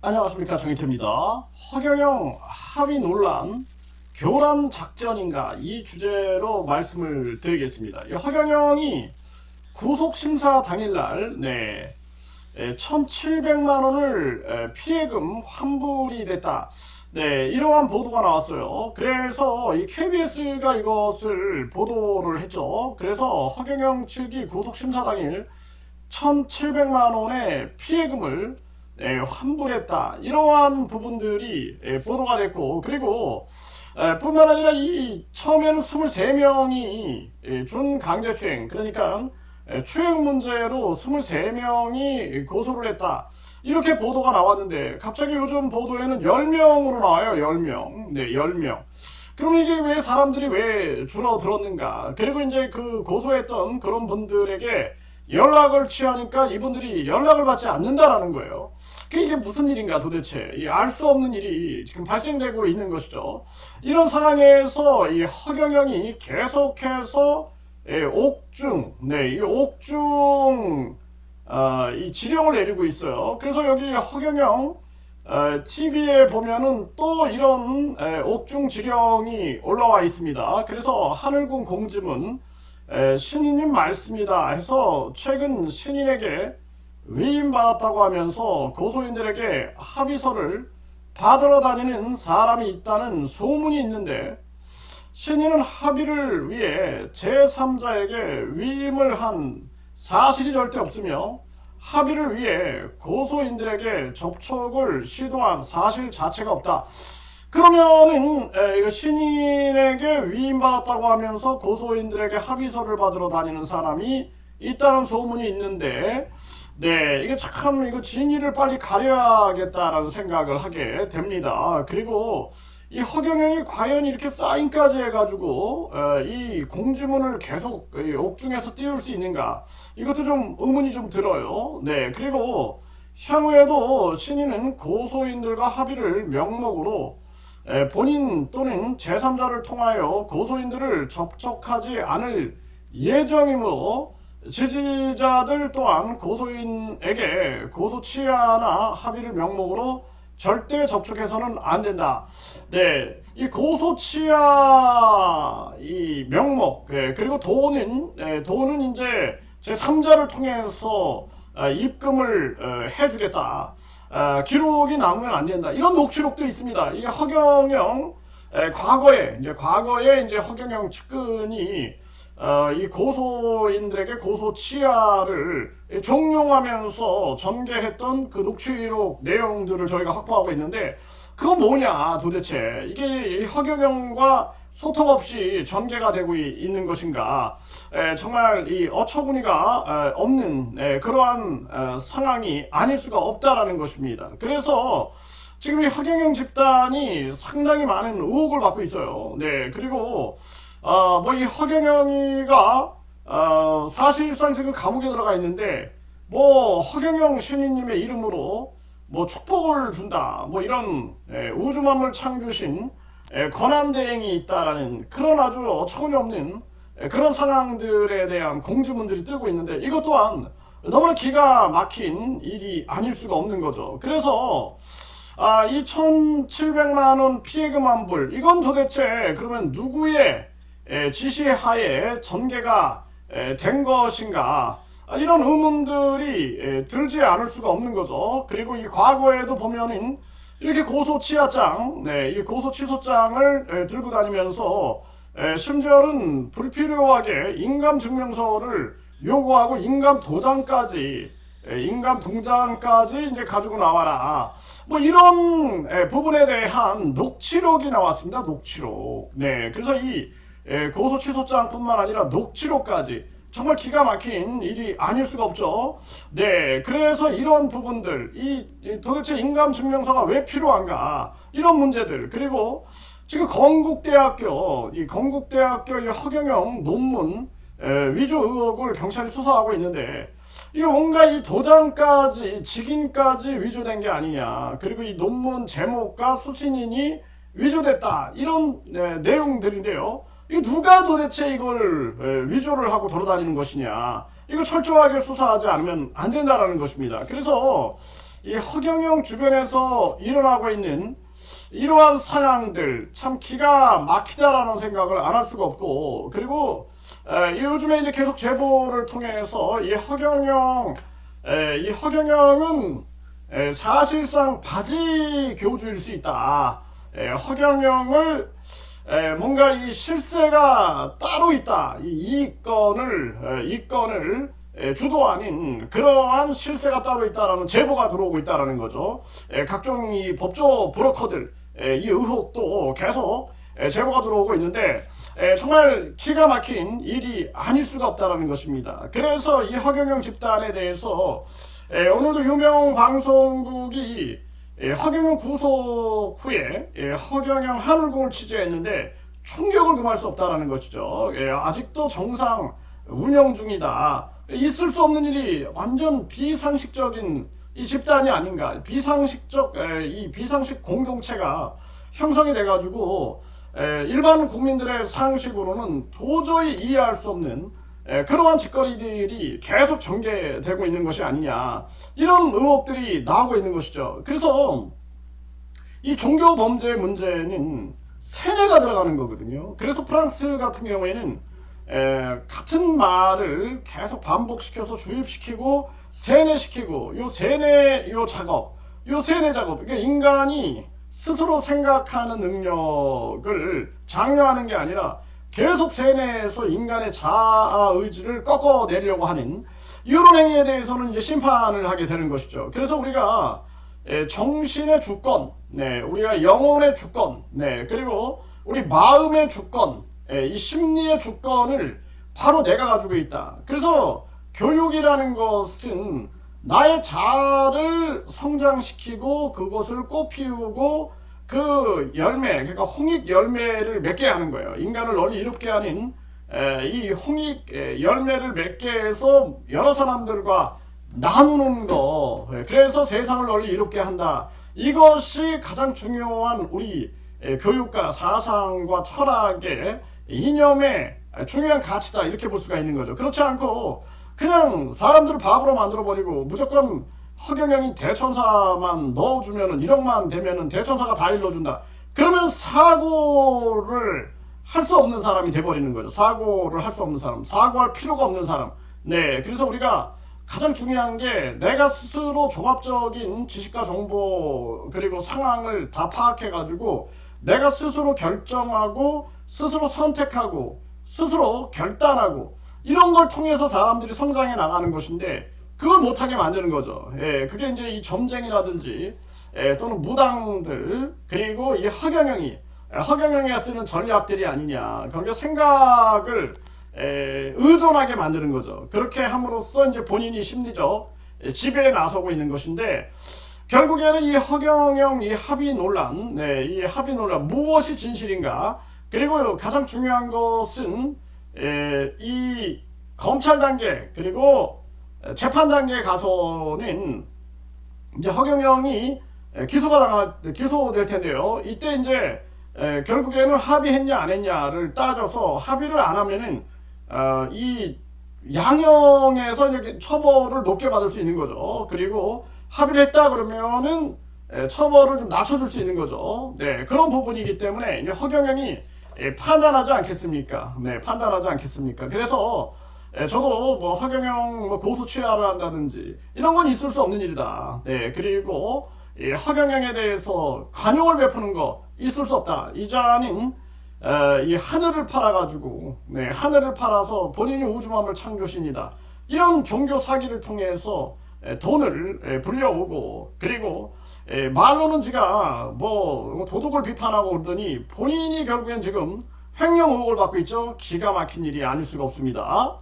안녕하십니까, 정희태입니다. 허경영 합의 논란, 교란 작전인가, 이 주제로 말씀을 드리겠습니다. 이 허경영이 구속심사 당일날 1,700만 원을 피해금 환불이 됐다. 이러한 보도가 나왔어요. 그래서 이 KBS가 이것을 보도를 했죠. 그래서 허경영 측이 구속심사 당일 1,700만 원의 피해금을 환불했다. 이러한 부분들이 보도가 됐고, 그리고 뿐만 아니라 이 처음에는 23명이 준강제추행, 그러니까 추행 문제로 23명이 고소를 했다. 이렇게 보도가 나왔는데 갑자기 요즘 보도에는 10명으로 나와요. 10명. 10명. 그럼 이게 왜 사람들이 왜 줄어들었는가? 그리고 이제 그 고소했던 그런 분들에게 연락을 취하니까 이분들이 연락을 받지 않는다라는 거예요. 이게 무슨 일인가 도대체. 알 수 없는 일이 지금 발생되고 있는 것이죠. 이런 상황에서 이 허경영이 계속해서 이 옥중 이 지령을 내리고 있어요. 그래서 여기 허경영 TV에 보면은 또 이런 옥중 지령이 올라와 있습니다. 그래서 하늘군 공지문 신인님 말씀이다 해서 최근 신인에게 위임받았다고 하면서 고소인들에게 합의서를 받으러 다니는 사람이 있다는 소문이 있는데, 신인은 합의를 위해 제3자에게 위임을 한 사실이 절대 없으며 합의를 위해 고소인들에게 접촉을 시도한 사실 자체가 없다. 그러면은 이거 신인에게 위임받았다고 하면서 고소인들에게 합의서를 받으러 다니는 사람이 있다는 소문이 있는데, 이게 참 이거 진위를 빨리 가려야겠다라는 생각을 하게 됩니다. 그리고 이 허경영이 과연 이렇게 사인까지 해가지고 이 공지문을 계속 옥중에서 띄울 수 있는가, 이것도 좀 의문이 좀 들어요. 그리고 향후에도 신인은 고소인들과 합의를 명목으로 본인 또는 제3자를 통하여 고소인들을 접촉하지 않을 예정이므로 지지자들 또한 고소인에게 고소 취하나 합의를 명목으로 절대 접촉해서는 안 된다. 이 고소 취하 이 명목, 그리고 돈은 이제 제3자를 통해서 입금을 해주겠다. 기록이 남으면 안 된다. 이런 녹취록도 있습니다. 이게 허경영 과거에 이제 허경영 측근이 이 고소인들에게 고소 취하를 종용하면서 전개했던 그 녹취록 내용들을 저희가 확보하고 있는데, 그거 뭐냐 도대체. 이게 허경영과 소통 없이 전개가 되고 있는 것인가. 정말 이 어처구니가 없는 그러한 상황이 아닐 수가 없다라는 것입니다. 그래서 지금 이 허경영 집단이 상당히 많은 의혹을 받고 있어요. 그리고 뭐 이 허경영이가 사실상 지금 감옥에 들어가 있는데, 뭐 허경영 신인님의 이름으로 뭐 축복을 준다, 뭐 이런 우주만물 창조신 권한대행이 있다라는 그런 아주 어처구니 없는 그런 상황들에 대한 공지문들이 뜨고 있는데, 이것 또한 너무나 기가 막힌 일이 아닐 수가 없는 거죠. 그래서 이 1,700만 원 피해금 환불, 이건 도대체 그러면 누구의 지시하에 전개가 된 것인가, 이런 의문들이 들지 않을 수가 없는 거죠. 그리고 이 과거에도 보면은 이렇게 고소 취하장, 이 고소 취소장을 들고 다니면서 심지어는 불필요하게 인감 증명서를 요구하고 인감 도장까지 이제 가지고 나와라. 뭐 이런 부분에 대한 녹취록이 나왔습니다. 녹취록. 그래서 이 고소 취소장뿐만 아니라 녹취록까지 정말 기가 막힌 일이 아닐 수가 없죠. 그래서 이런 부분들, 도대체 인감증명서가 왜 필요한가, 이런 문제들, 그리고 지금 건국대학교 이 허경영 논문 위조 의혹을 경찰이 수사하고 있는데, 이게 뭔가 이 도장까지 직인까지 위조된 게 아니냐, 그리고 이 논문 제목과 수신인이 위조됐다, 이런 내용들인데요. 이거 누가 도대체 이걸 위조를 하고 돌아다니는 것이냐, 이거 철저하게 수사하지 않으면 안 된다라는 것입니다. 그래서 이 허경영 주변에서 일어나고 있는 이러한 상황들 참 기가 막히다라는 생각을 안 할 수가 없고, 그리고 요즘에 이제 계속 제보를 통해서 이 허경영은 사실상 바지 교주일 수 있다. 허경영을 뭔가 이 실세가 따로 있다. 이 이건을 주도하는 그러한 실세가 따로 있다라는 제보가 들어오고 있다라는 거죠. 각종 이 법조 브로커들 이 의혹도 계속 제보가 들어오고 있는데 정말 기가 막힌 일이 아닐 수가 없다라는 것입니다. 그래서 이 허경영 집단에 대해서 오늘도 유명 방송국이 허경영 구속 후에 허경영 하늘궁을 취재했는데 충격을 금할 수 없다라는 것이죠. 아직도 정상 운영 중이다. 있을 수 없는 일이 완전 비상식적인 이 집단이 아닌가. 이 비상식 공동체가 형성이 돼가지고 일반 국민들의 상식으로는 도저히 이해할 수 없는 그러한 짓거리들이 계속 전개되고 있는 것이 아니냐, 이런 의혹들이 나오고 있는 것이죠. 그래서 이 종교 범죄 문제는 세뇌가 들어가는 거거든요. 그래서 프랑스 같은 경우에는 같은 말을 계속 반복시켜서 주입시키고 세뇌시키고, 요 세뇌 작업, 그러니까 인간이 스스로 생각하는 능력을 장려하는 게 아니라 계속 세뇌해서 인간의 자아 의지를 꺾어내려고 하는 이런 행위에 대해서는 이제 심판을 하게 되는 것이죠. 그래서 우리가 정신의 주권, 우리가 영혼의 주권, 그리고 우리 마음의 주권, 이 심리의 주권을 바로 내가 가지고 있다. 그래서 교육이라는 것은 나의 자아를 성장시키고 그것을 꽃피우고 그 열매, 그러니까 홍익 열매를 맺게 하는 거예요. 인간을 널리 이롭게 하는 이 홍익 열매를 맺게 해서 여러 사람들과 나누는 거, 그래서 세상을 널리 이롭게 한다. 이것이 가장 중요한 우리 교육과 사상과 철학의 이념의 중요한 가치다, 이렇게 볼 수가 있는 거죠. 그렇지 않고 그냥 사람들을 바보로 만들어버리고 무조건 허경영이 대천사만 넣어주면은 1억만 되면은 대천사가 다 일러준다. 그러면 사고를 할 수 없는 사람이 돼버리는 거죠. 사고를 할 수 없는 사람, 사고할 필요가 없는 사람. 그래서 우리가 가장 중요한 게 내가 스스로 종합적인 지식과 정보 그리고 상황을 다 파악해가지고 내가 스스로 결정하고 스스로 선택하고 스스로 결단하고 이런 걸 통해서 사람들이 성장해 나가는 것인데, 그걸 못하게 만드는 거죠. 그게 이제 이 점쟁이라든지 또는 무당들, 그리고 이 허경영이 쓰는 전략들이 아니냐. 그러니까 생각을 의존하게 만드는 거죠. 그렇게 함으로써 이제 본인이 심리적 지배에 나서고 있는 것인데, 결국에는 이 허경영 이 합의 논란, 이 합의 논란 무엇이 진실인가? 그리고 가장 중요한 것은 이 검찰 단계 그리고 재판 단계에 가서는 이제 허경영이 기소될 텐데요. 이때 이제 결국에는 합의했냐 안 했냐를 따져서 합의를 안 하면은 이 양형에서 이렇게 처벌을 높게 받을 수 있는 거죠. 그리고 합의를 했다 그러면은 처벌을 좀 낮춰줄 수 있는 거죠. 그런 부분이기 때문에 이제 허경영이 판단하지 않겠습니까? 판단하지 않겠습니까? 그래서 저도 뭐 허경영 고소 취하를 한다든지 이런 건 있을 수 없는 일이다. 그리고 허경영에 대해서 관용을 베푸는 거 있을 수 없다. 이자는 이 하늘을 팔아가지고 하늘을 팔아서 본인이 우주만물 창조신이다. 이런 종교 사기를 통해서 돈을 불려오고, 그리고 말로는 지가 뭐 도덕을 비판하고 그러더니 본인이 결국엔 지금 횡령 의혹을 받고 있죠. 기가 막힌 일이 아닐 수가 없습니다.